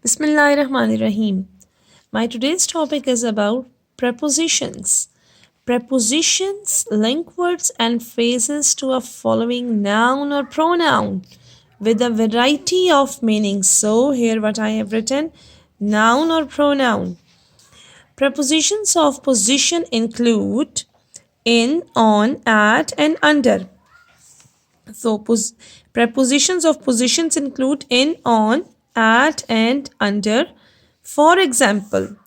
Bismillahirrahmanirrahim. My today's topic is about prepositions. Prepositions link words and phrases to a following noun or pronoun with a variety of meanings. So, here what I have written, noun or pronoun. Prepositions of position include in, on, at, and under. So, prepositions of positions include in, on, at, and under. For example,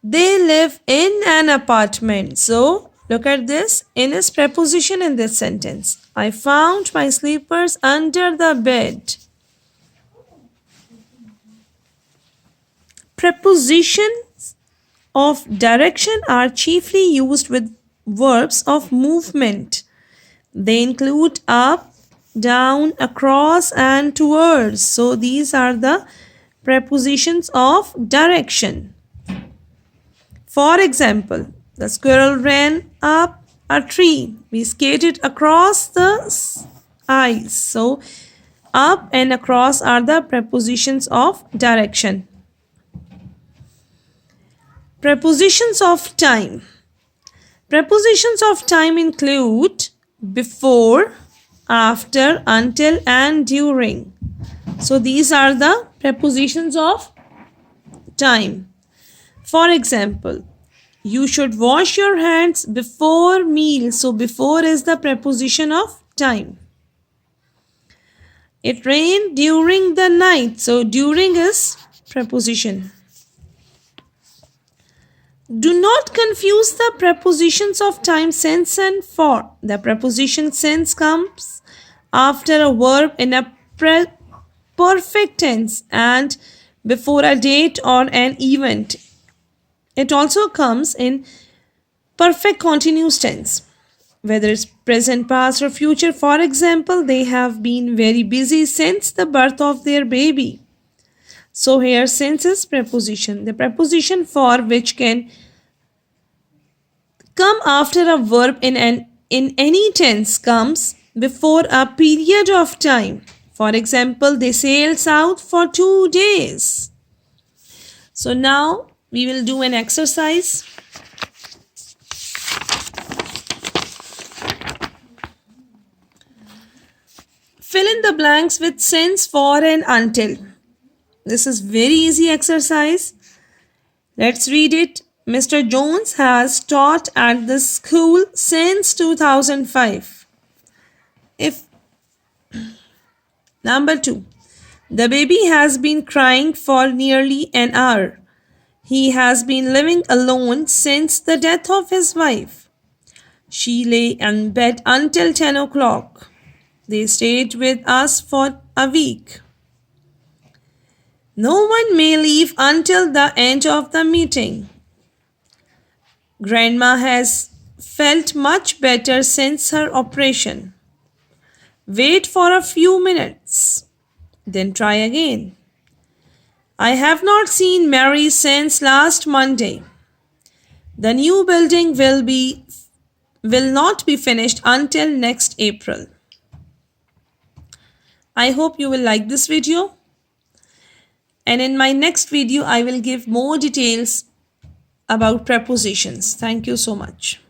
they live in an apartment. So, look at this. In is preposition in this sentence. I found my slippers under the bed. Prepositions of direction are chiefly used with verbs of movement. They include up, down, across, and towards. So these are the prepositions of direction. For example, the squirrel ran up a tree. We skated across the ice. So up and across are the prepositions of direction. Prepositions of time. Prepositions of time include before, after, until, and during. So these are the prepositions of time. For example, you should wash your hands before meal. So before is the preposition of time. It rained during the night. So during is preposition. Do not confuse the prepositions of time, since, and for. The preposition since comes after a verb in a perfect tense and before a date or an event. It also comes in perfect continuous tense, whether it's present, past, or future. For example, they have been very busy since the birth of their baby. So here since is preposition. The preposition for, which can come after a verb in any tense, comes before a period of time. For example, they sailed south for 2 days. So now we will do an exercise. Fill in the blanks with since, for, and until. This is very easy exercise. Let's read it. Mr. Jones has taught at the school since 2005. Number 2. The baby has been crying for nearly an hour. He has been living alone since the death of his wife. She lay in bed until 10 o'clock. They stayed with us for a week. No one may leave until the end of the meeting. Grandma has felt much better since her operation. Wait for a few minutes, then try again. I have not seen Mary since last Monday. The new building will not be finished until next April. I hope you will like this video. And in my next video, I will give more details about prepositions. Thank you so much.